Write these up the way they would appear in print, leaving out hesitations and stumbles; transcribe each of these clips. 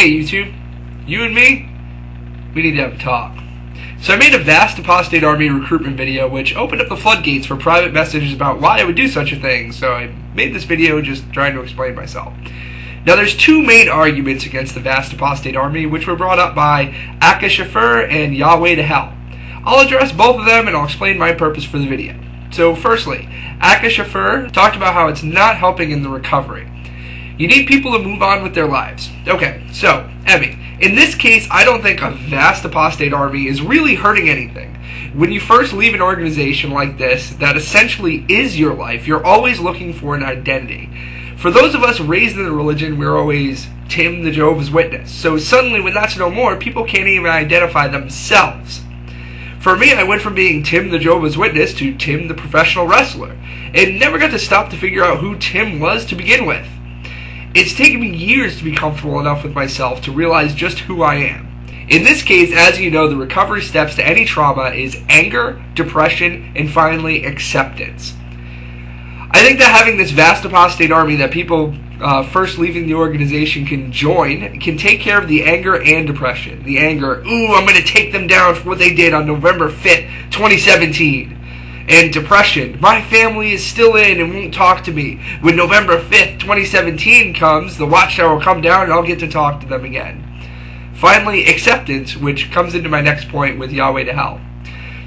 Hey YouTube, you and me, we need to have a talk. So I made a Vast Apostate Army recruitment video which opened up the floodgates for private messages about why I would do such a thing, so I made this video just trying to explain myself. Now there's two main arguments against the Vast Apostate Army which were brought up by Akashafuhr and YahweyToHell. I'll address both of them and I'll explain my purpose for the video. So firstly, Akashafuhr talked about how it's not helping in the recovery. You need people to move on with their lives. Okay, so, Emmy, in this case, I don't think a Vast Apostate Army is really hurting anything. When you first leave an organization like this, that essentially is your life, you're always looking for an identity. For those of us raised in the religion, we're always Tim the Jehovah's Witness. So suddenly, when that's no more, people can't even identify themselves. For me, I went from being Tim the Jehovah's Witness to Tim the professional wrestler, and never got to stop to figure out who Tim was to begin with. It's taken me years to be comfortable enough with myself to realize just who I am. In this case, as you know, the recovery steps to any trauma is anger, depression, and finally acceptance. I think that having this Vast Apostate Army that people first leaving the organization can join can take care of the anger and depression. The anger, ooh, I'm going to take them down for what they did on November 5th, 2017. And depression, my family is still in and won't talk to me. When November 5th, 2017 comes, the watchtower will come down and I'll get to talk to them again. Finally, acceptance, which comes into my next point with YahweyToHell.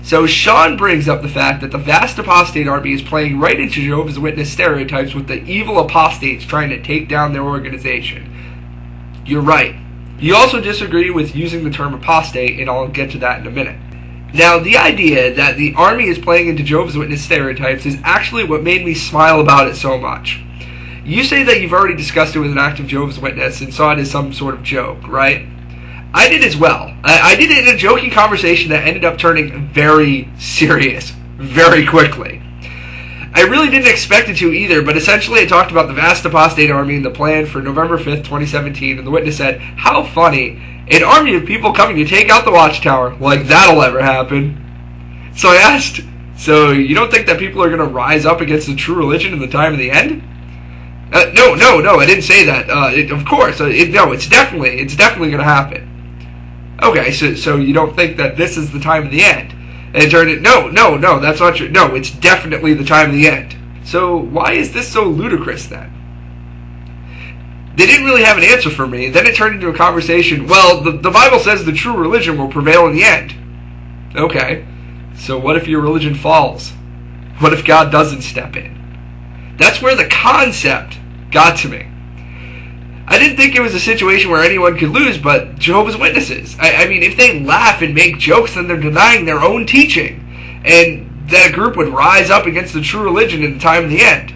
So Sean brings up the fact that the Vast Apostate Army is playing right into Jehovah's Witness stereotypes with the evil apostates trying to take down their organization. You're right. You also disagree with using the term apostate, and I'll get to that in a minute. Now, the idea that the Army is playing into Jehovah's Witness stereotypes is actually what made me smile about it so much. You say that you've already discussed it with an active Jehovah's Witness and saw it as some sort of joke, right? I did as well. I did it in a joking conversation that ended up turning very serious very quickly. I really didn't expect it to either, but essentially I talked about the Vast Apostate Army and the plan for November 5th, 2017, and the witness said, "How funny. An army of people coming to take out the watchtower. Like that'll ever happen." So I asked, so you don't think that people are going to rise up against the true religion in the time of the end? No, I didn't say that. Of course, no, it's definitely going to happen. Okay, so you don't think that this is the time of the end? And it turned it, no, that's not true. No, it's definitely the time of the end. So why is this so ludicrous then? They didn't really have an answer for me. Then it turned into a conversation, well, the Bible says the true religion will prevail in the end. Okay, so what if your religion falls? What if God doesn't step in? That's where the concept got to me. I didn't think it was a situation where anyone could lose but Jehovah's Witnesses. I mean, if they laugh and make jokes, then they're denying their own teaching. And that a group would rise up against the true religion in the time of the end.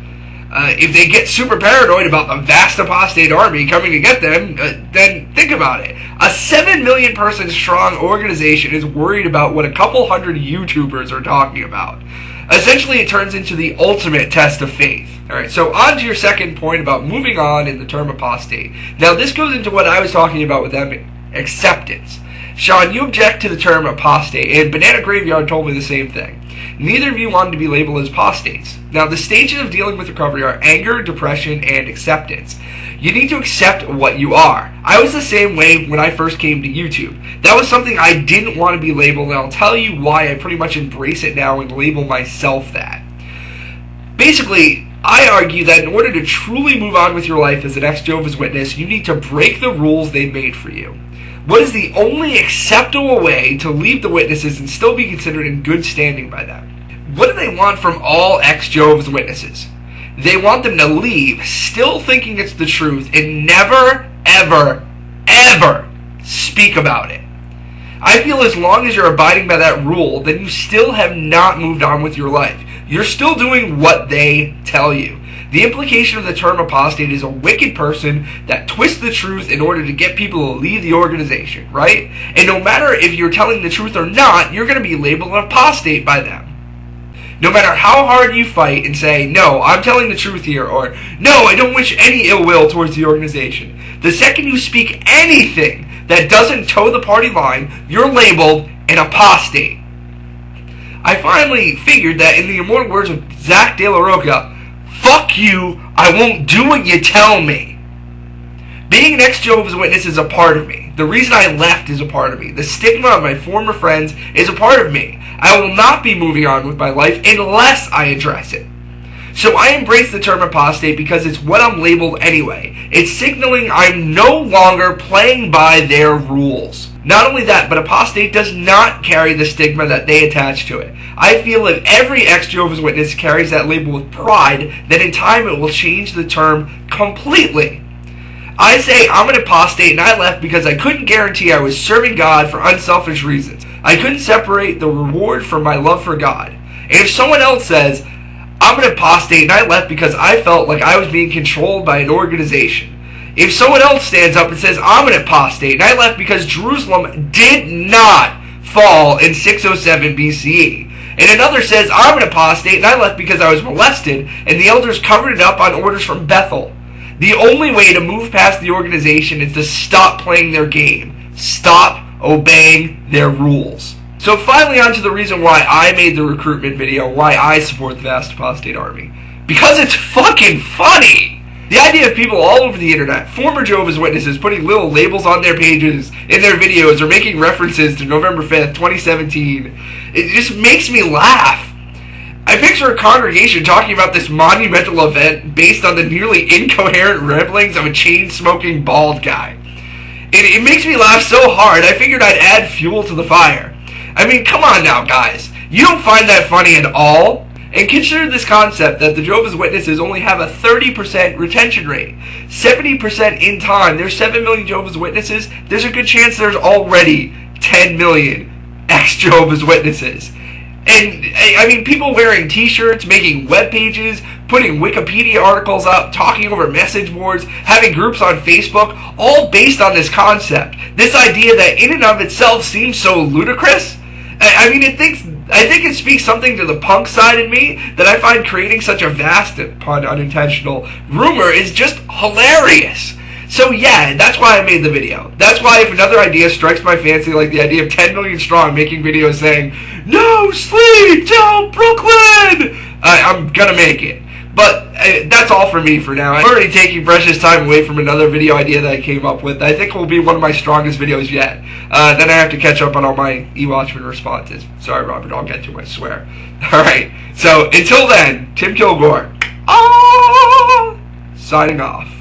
If they get super paranoid about the Vast Apostate Army coming to get them, then think about it. A 7 million person strong organization is worried about what a couple hundred YouTubers are talking about. Essentially, it turns into the ultimate test of faith. Alright, so on to your second point about moving on in the term apostate. Now, this goes into what I was talking about with them, acceptance. Sean, you object to the term apostate, and BananaGraveyard told me the same thing. Neither of you wanted to be labeled as apostates. Now, the stages of dealing with recovery are anger, depression, and acceptance. You need to accept what you are. I was the same way when I first came to YouTube. That was something I didn't want to be labeled, and I'll tell you why I pretty much embrace it now and label myself that. Basically, I argue that in order to truly move on with your life as an ex-Jehovah's Witness, you need to break the rules they've made for you. What is the only acceptable way to leave the witnesses and still be considered in good standing by them? What do they want from all ex-Jehovah's Witnesses? They want them to leave still thinking it's the truth and never, ever, ever speak about it. I feel as long as you're abiding by that rule, then you still have not moved on with your life. You're still doing what they tell you. The implication of the term apostate is a wicked person that twists the truth in order to get people to leave the organization, right? And no matter if you're telling the truth or not, you're going to be labeled an apostate by them. No matter how hard you fight and say, no, I'm telling the truth here, or no, I don't wish any ill will towards the organization, the second you speak anything that doesn't toe the party line, you're labeled an apostate. I finally figured that in the immortal words of Zach De La Roca, fuck you, I won't do what you tell me. Being an ex-Jehovah's Witness is a part of me. The reason I left is a part of me. The stigma of my former friends is a part of me. I will not be moving on with my life unless I address it. So I embrace the term apostate because it's what I'm labeled anyway. It's signaling I'm no longer playing by their rules. Not only that, but apostate does not carry the stigma that they attach to it. I feel if every ex-Jehovah's Witness carries that label with pride, then in time it will change the term completely. I say I'm an apostate and I left because I couldn't guarantee I was serving God for unselfish reasons. I couldn't separate the reward from my love for God. And if someone else says, I'm an apostate and I left because I felt like I was being controlled by an organization. If someone else stands up and says, I'm an apostate and I left because Jerusalem did not fall in 607 BCE. And another says, I'm an apostate and I left because I was molested and the elders covered it up on orders from Bethel. The only way to move past the organization is to stop playing their game. Stop obeying their rules. So finally on to the reason why I made the recruitment video, why I support the Vast Apostate Army. Because it's fucking funny! The idea of people all over the internet, former Jehovah's Witnesses, putting little labels on their pages, in their videos, or making references to November 5th, 2017, it just makes me laugh. I picture a congregation talking about this monumental event based on the nearly incoherent ramblings of a chain-smoking bald guy. It makes me laugh so hard, I figured I'd add fuel to the fire. I mean, come on now, guys. You don't find that funny at all? And consider this concept that the Jehovah's Witnesses only have a 30% retention rate. 70% in time. There's 7 million Jehovah's Witnesses. There's a good chance there's already 10 million ex-Jehovah's Witnesses. And, I mean, people wearing t-shirts, making web pages, putting Wikipedia articles up, talking over message boards, having groups on Facebook, all based on this concept. This idea that in and of itself seems so ludicrous. I mean, I think it speaks something to the punk side in me that I find creating such a vast, pun unintentional, rumor is just hilarious. So yeah, that's why I made the video. That's why if another idea strikes my fancy, like the idea of 10 million strong making videos saying, no sleep till Brooklyn, I'm gonna make it. But that's all for me for now. I'm already taking precious time away from another video idea that I came up with. I think will be one of my strongest videos yet. Then I have to catch up on all my e-Watchman responses. Sorry, Robert, I'll get to it, I swear. Alright, so until then, Tim Kilgore, signing off.